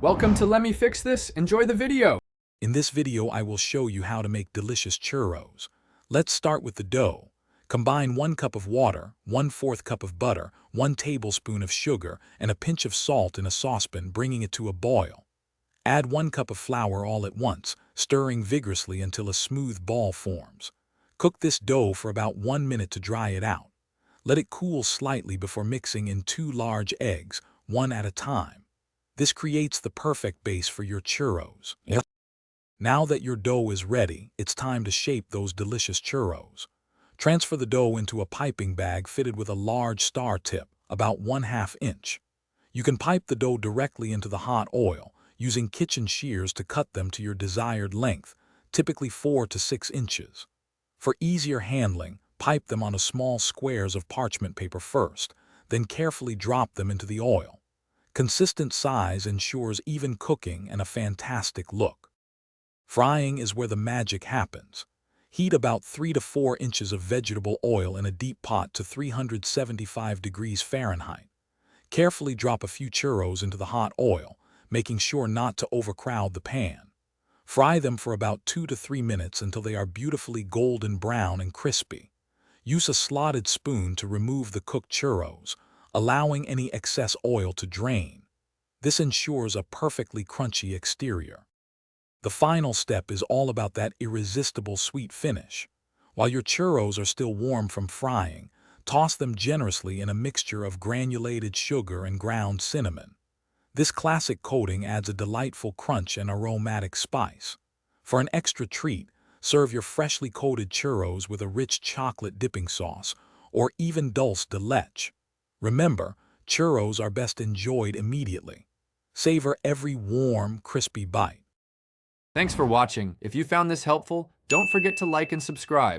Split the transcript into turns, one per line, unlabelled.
Welcome to Let Me Fix This. Enjoy the video.
In this video, I will show you how to make delicious churros. Let's start with the dough. Combine 1 cup of water, 1/4 cup of butter, 1 tablespoon of sugar, and a pinch of salt in a saucepan, bringing it to a boil. Add 1 cup of flour all at once, stirring vigorously until a smooth ball forms. Cook this dough for about 1 minute to dry it out. Let it cool slightly before mixing in 2 large eggs, one at a time. This creates the perfect base for your churros. Now that your dough is ready, it's time to shape those delicious churros. Transfer the dough into a piping bag fitted with a large star tip, about 1/2 inch. You can pipe the dough directly into the hot oil, using kitchen shears to cut them to your desired length, typically 4 to 6 inches. For easier handling, pipe them onto small squares of parchment paper first, then carefully drop them into the oil. Consistent size ensures even cooking and a fantastic look. Frying is where the magic happens. Heat about 3 to 4 inches of vegetable oil in a deep pot to 375 degrees Fahrenheit. Carefully drop a few churros into the hot oil, making sure not to overcrowd the pan. Fry them for about 2 to 3 minutes until they are beautifully golden brown and crispy. Use a slotted spoon to remove the cooked churros, allowing any excess oil to drain. This ensures a perfectly crunchy exterior. The final step is all about that irresistible sweet finish. While your churros are still warm from frying, toss them generously in a mixture of granulated sugar and ground cinnamon. This classic coating adds a delightful crunch and aromatic spice. For an extra treat, serve your freshly coated churros with a rich chocolate dipping sauce or even dulce de leche. Remember, churros are best enjoyed immediately. Savor every warm, crispy bite.
Thanks for watching. If you found this helpful, don't forget to like and subscribe.